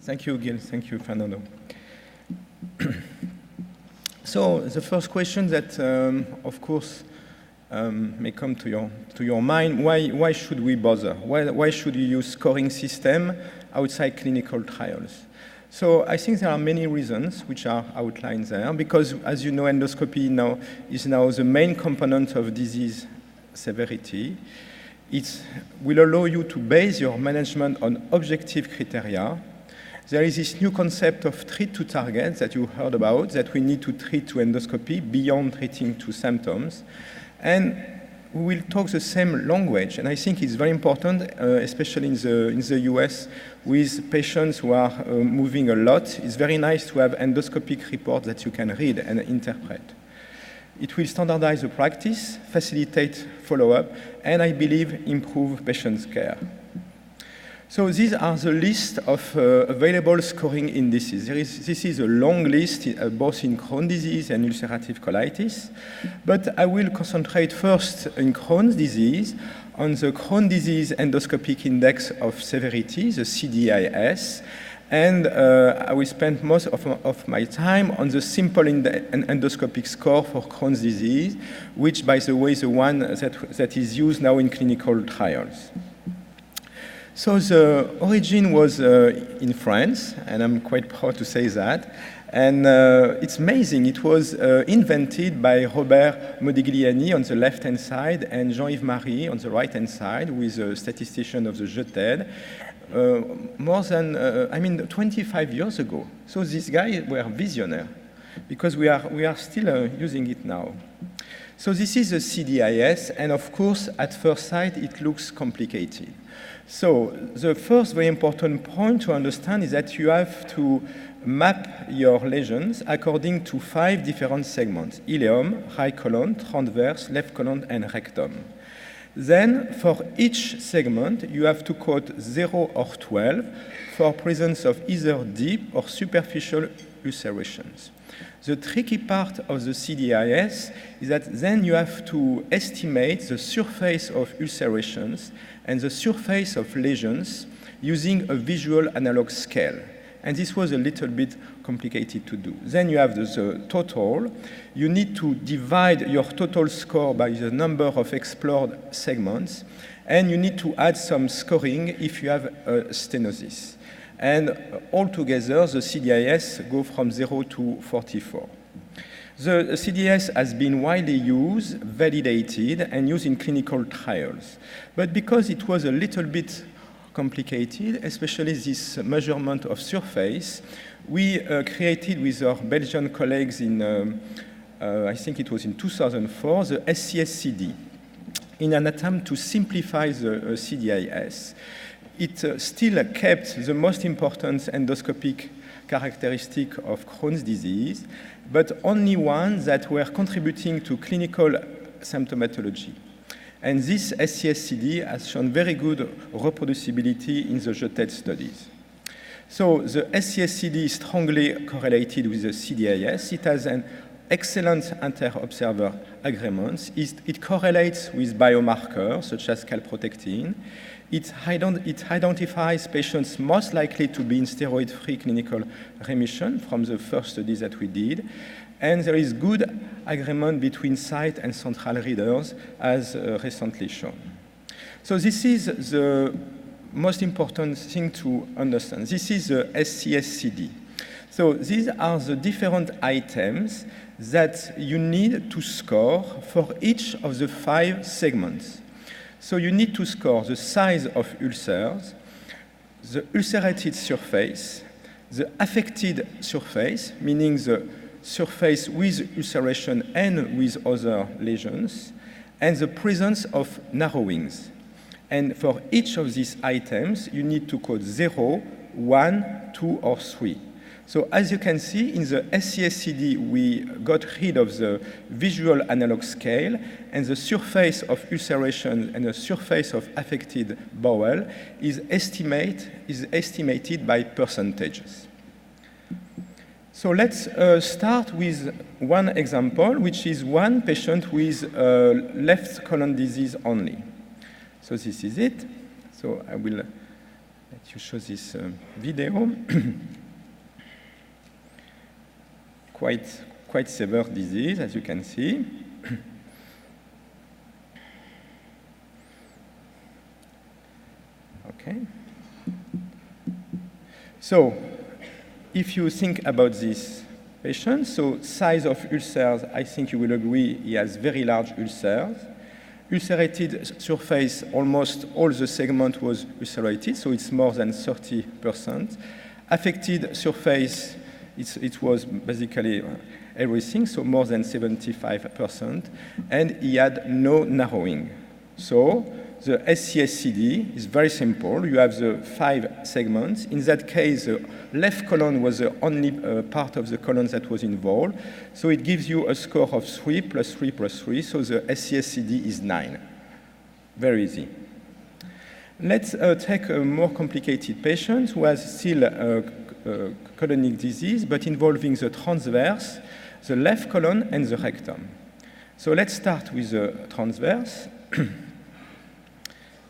Thank you, Gil. Thank you, Fernando. So the first question that, of course, may come to your mind, why should we bother? Why should you use scoring system outside clinical trials? So I think there are many reasons which are outlined there, because as you know, endoscopy is now the main component of disease severity. It will allow you to base your management on objective criteria. There is this new concept of treat to target that you heard about, that we need to treat to endoscopy beyond treating to symptoms. And we will talk the same language, and I think it's very important, especially in the US, with patients who are moving a lot. It's very nice to have endoscopic reports that you can read and interpret. It will standardize the practice, facilitate follow-up, and I believe improve patient care. So these are the list of available scoring indices. This is a long list, both in Crohn's disease and ulcerative colitis. But I will concentrate first in Crohn's disease on the Crohn's disease endoscopic index of severity, the CDIS. And I will spend most of my time on the simple endoscopic score for Crohn's disease, which, by the way, is the one that is used now in clinical trials. So the origin was in France, and I'm quite proud to say that. And it's amazing. It was invented by Robert Modigliani on the left-hand side and Jean-Yves Marie on the right-hand side, with a statistician of the JETED, more than, 25 years ago. So these guys were visionaries, because we are still using it now. So this is the CDIS, and of course, at first sight, it looks complicated. So the first very important point to understand is that you have to map your lesions according to 5 different segments: ileum, right colon, transverse, left colon, and rectum. Then, for each segment, you have to code 0 or 12 for presence of either deep or superficial ulcerations. The tricky part of the CDIS is that then you have to estimate the surface of ulcerations and the surface of lesions using a visual analog scale. And this was a little bit complicated to do. Then you have the total. You need to divide your total score by the number of explored segments, and you need to add some scoring if you have a stenosis. And altogether, the CDIS go from 0 to 44. The CDIS has been widely used, validated, and used in clinical trials. But because it was a little bit complicated, especially this measurement of surface, we created with our Belgian colleagues in, I think it was in 2004, the SCSCD, in an attempt to simplify the CDIS. It still kept the most important endoscopic characteristic of Crohn's disease, but only ones that were contributing to clinical symptomatology. And this SCSCD has shown very good reproducibility in the JETED studies. So the SCSCD is strongly correlated with the CDIS. It has an excellent inter-observer agreement. It correlates with biomarkers such as calprotectin. It identifies patients most likely to be in steroid-free clinical remission from the first studies that we did. And there is good agreement between site and central readers, as recently shown. So this is the most important thing to understand. This is the SCSCD. So these are the different items that you need to score for each of the 5 segments. So you need to score the size of ulcers, the ulcerated surface, the affected surface, meaning the surface with ulceration and with other lesions, and the presence of narrowings. And for each of these items, you need to code 0, 1, 2, or 3. So as you can see, in the SCSCD, we got rid of the visual analog scale, and the surface of ulceration and the surface of affected bowel is estimated by percentages. So let's start with one example, which is one patient with left colon disease only. So this is it. So I will let you show this video. Quite severe disease, as you can see. Okay. So, if you think about this patient, so size of ulcers, I think you will agree he has very large ulcers. Ulcerated surface, almost all the segment was ulcerated, so it's more than 30%. Affected surface, it was basically everything, so more than 75%. And he had no narrowing. So the SCSCD is very simple. You have the 5 segments. In that case, the left colon was the only part of the colon that was involved. So it gives you a score of 3 plus 3 plus 3. So the SCSCD is 9. Very easy. Let's take a more complicated patient who has still colonic disease, but involving the transverse, the left colon, and the rectum. So let's start with the transverse.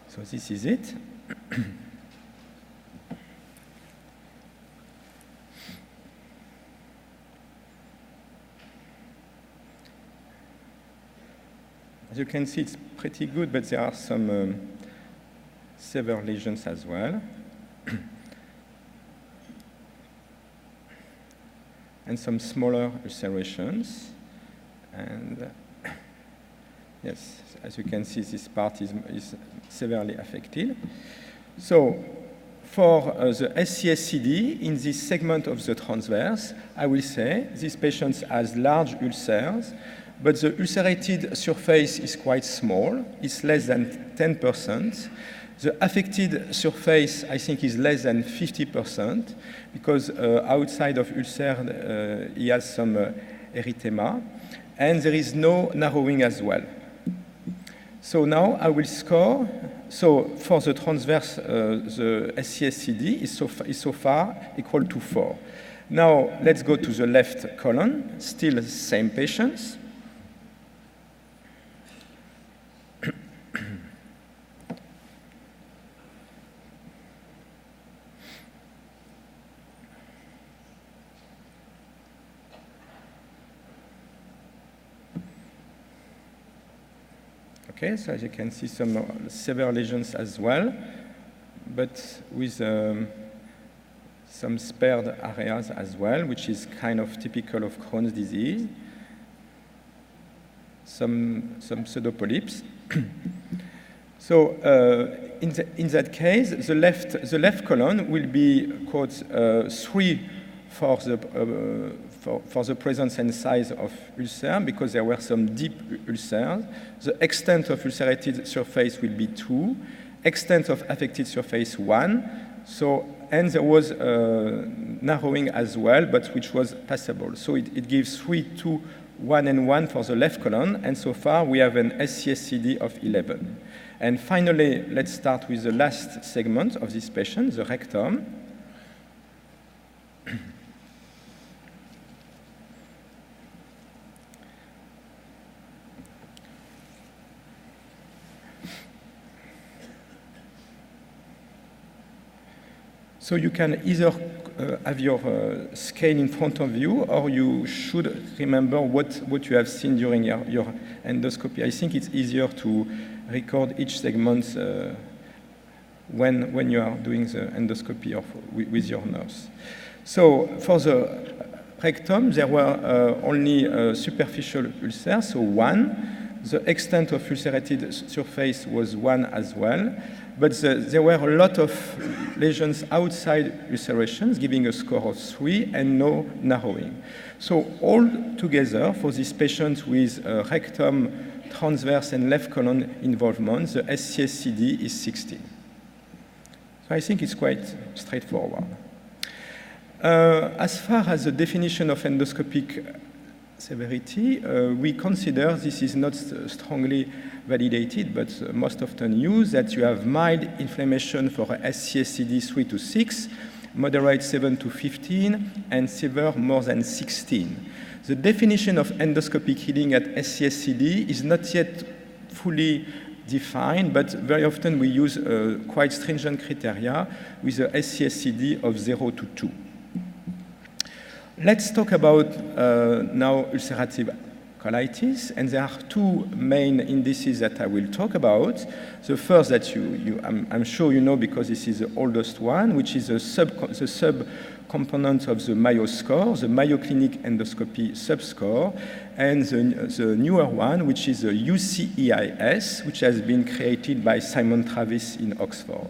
So this is it. As you can see, it's pretty good, but there are some severe lesions as well. And some smaller ulcerations. And yes, as you can see, this part is severely affected. So for the SCSCD, in this segment of the transverse, I will say this patient has large ulcers, but the ulcerated surface is quite small. It's less than 10%. The affected surface, I think, is less than 50%, because outside of ulcer, he has some erythema, and there is no narrowing as well. So now I will score. So for the transverse, the SCSCD is so far equal to 4. Now let's go to the left colon, still the same patients. Okay, so as you can see, some severe lesions as well, but with some spared areas as well, which is kind of typical of Crohn's disease. Some pseudopolyps. So in that case, the left colon will be called 3 for the presence and size of ulcer, because there were some deep ulcers. The extent of ulcerated surface will be 2, extent of affected surface 1. So, and there was narrowing as well, but which was passable. So it gives 3, 2, 1, and 1 for the left colon, and so far we have an SCSCD of 11. And finally, let's start with the last segment of this patient, the rectum. So you can either have your scale in front of you, or you should remember what you have seen during your endoscopy. I think it's easier to record each segment when you are doing the endoscopy with your nurse. So for the rectum, there were only superficial ulcers, so 1. The extent of ulcerated surface was 1 as well. But there were a lot of lesions outside ulcerations, giving a score of 3 and no narrowing. So all together, for this patient with rectum, transverse, and left colon involvement, the SCSCD is 16. So I think it's quite straightforward. As far as the definition of endoscopic severity, we consider this is not strongly validated, but most often used, that you have mild inflammation for SCSCD 3 to 6, moderate 7 to 15, and severe more than 16. The definition of endoscopic healing at SCSCD is not yet fully defined, but very often we use quite stringent criteria with a SCSCD of 0 to 2. Let's talk about now ulcerative colitis, and there are two main indices that I will talk about. The first that I'm sure you know because this is the oldest one, which is the subcomponent of the Mayo score, the Mayo Clinic Endoscopy subscore, and the newer one, which is the UCEIS, which has been created by Simon Travis in Oxford.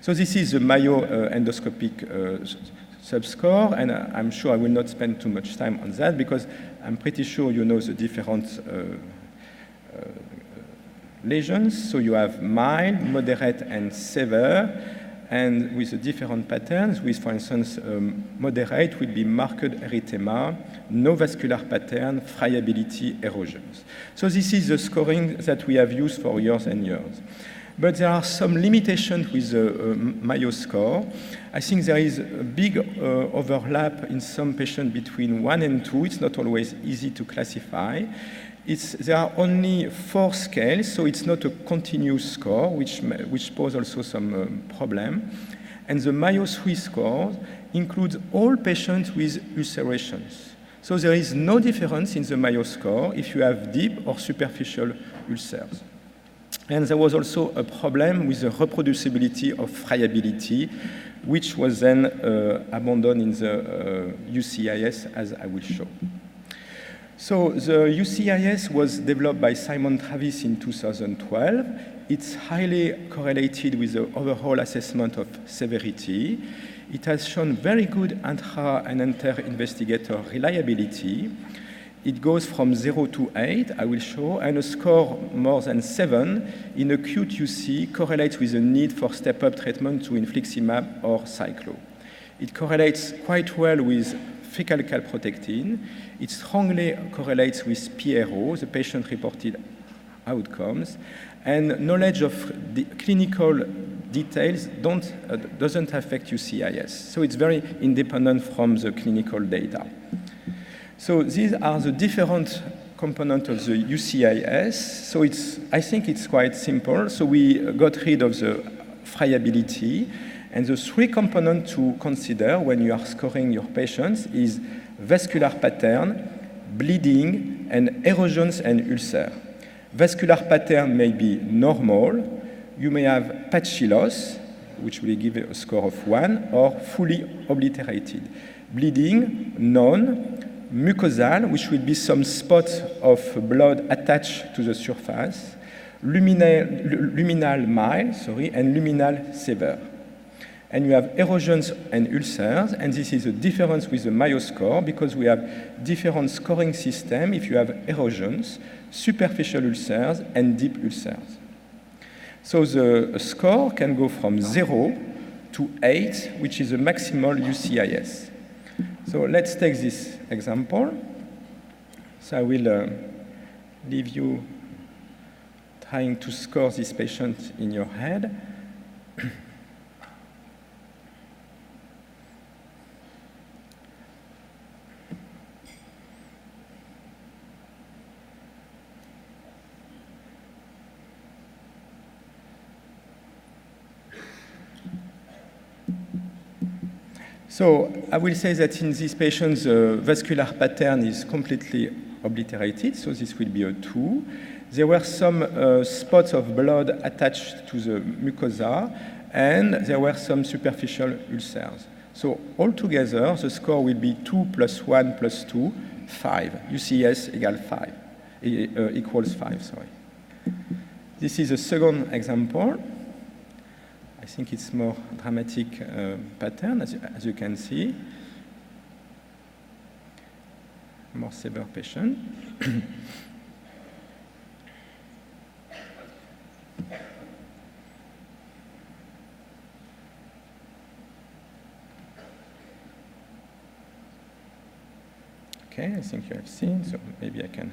So this is the Mayo endoscopic subscore, and I'm sure I will not spend too much time on that because I'm pretty sure you know the different lesions. So you have mild, moderate, and severe, and with the different patterns, with, for instance, moderate will be marked erythema, no vascular pattern, friability, erosions. So this is the scoring that we have used for years and years. But there are some limitations with the Mayo score. I think there is a big overlap in some patients between 1 and 2. It's not always easy to classify. There are only 4 scales, so it's not a continuous score, which poses also some problem. And the Mayo 3 score includes all patients with ulcerations. So there is no difference in the Mayo score if you have deep or superficial ulcers. And there was also a problem with the reproducibility of friability, which was then abandoned in the UCEIS, as I will show. So the UCEIS was developed by Simon Travis in 2012. It's highly correlated with the overall assessment of severity. It has shown very good intra- and inter-investigator reliability. It goes from 0 to 8, I will show, and a score more than 7 in acute UC correlates with the need for step-up treatment to infliximab or cyclo. It correlates quite well with fecal calprotectin. It strongly correlates with PRO, the patient-reported outcomes, and knowledge of the clinical details doesn't affect UCEIS. So it's very independent from the clinical data. So these are the different components of the UCEIS. So I think it's quite simple. So we got rid of the friability, and the 3 components to consider when you are scoring your patients is vascular pattern, bleeding, and erosions and ulcer. Vascular pattern may be normal. You may have patchy loss, which will give a score of 1, or fully obliterated. Bleeding, none. Mucosal, which will be some spots of blood attached to the surface, luminal mild, and luminal severe. And you have erosions and ulcers, and this is a difference with the Mayo score because we have different scoring system if you have erosions, superficial ulcers, and deep ulcers. So the score can go from 0 to 8, which is the maximal UCEIS. So let's take this example. So I will leave you trying to score this patient in your head. So I will say that in these patients, the vascular pattern is completely obliterated, so this will be a 2. There were some spots of blood attached to the mucosa, and there were some superficial ulcers. So altogether, the score will be 2 plus 1 plus 2, 5. UCEIS equals 5, sorry. This is a second example. I think it's more dramatic pattern, as you can see. More severe patient. Okay, I think you have seen, so maybe I can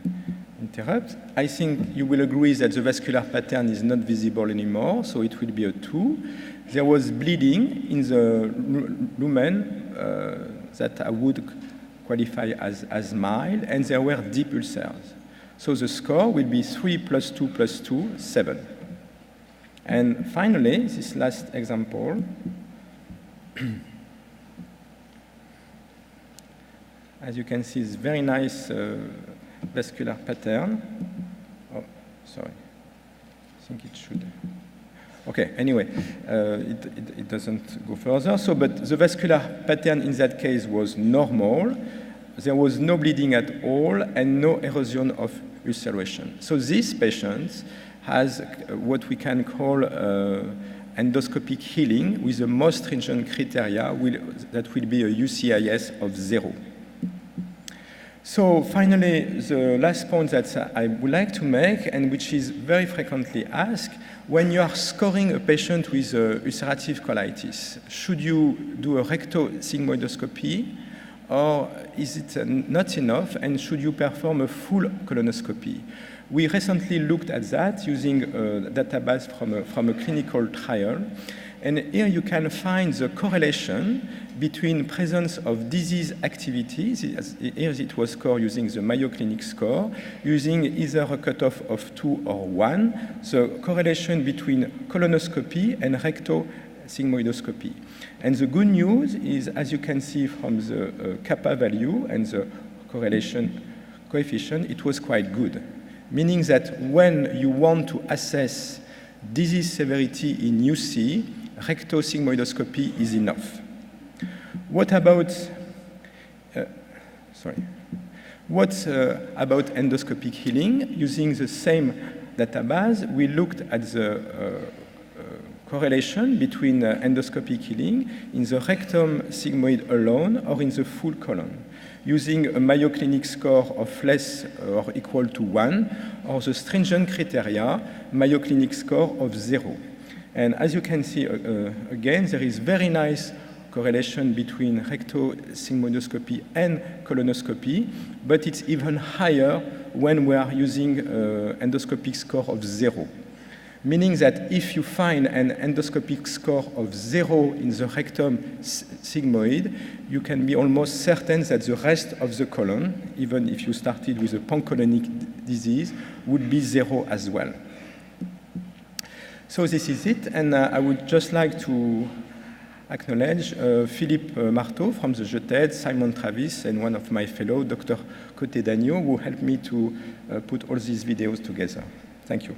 interrupt. I think you will agree that the vascular pattern is not visible anymore, so it will be a 2. There was bleeding in the lumen that I would qualify as mild, and there were deep ulcers. So the score will be 3 plus 2 plus 2, 7. And finally, this last example, as you can see, it's very nice vascular pattern. Oh, sorry. I think it should. Okay, anyway, it doesn't go further. So, but the vascular pattern in that case was normal. There was no bleeding at all and no erosion of ulceration. So this patient has what we can call endoscopic healing with the most stringent criteria that will be a UCIS of 0. So finally, the last point that I would like to make, and which is very frequently asked, when you are scoring a patient with ulcerative colitis, should you do a rectosigmoidoscopy, or is it not enough, and should you perform a full colonoscopy? We recently looked at that using a database from a clinical trial, and here you can find the correlation between presence of disease activity. Here it was scored using the Mayo Clinic score, using either a cutoff of 2 or 1, the correlation between colonoscopy and rectosigmoidoscopy. And the good news is, as you can see from the kappa value and the correlation coefficient, it was quite good. Meaning that when you want to assess disease severity in UC, rectosigmoidoscopy is enough. What about about endoscopic healing? Using the same database, we looked at the correlation between endoscopic healing in the rectum sigmoid alone or in the full colon, using a Mayo Clinic score of less or equal to 1, or the stringent criteria Mayo Clinic score of 0. And as you can see, again, there is very nice correlation between rectosigmoidoscopy and colonoscopy, but it's even higher when we are using endoscopic score of 0. Meaning that if you find an endoscopic score of 0 in the rectum sigmoid, you can be almost certain that the rest of the colon, even if you started with a pancolonic disease, would be 0 as well. So this is it, and I would just like to acknowledge Philippe Marteau from the JETED, Simon Travis, and one of my fellows, Dr. Coté Dagneau, who helped me to put all these videos together. Thank you.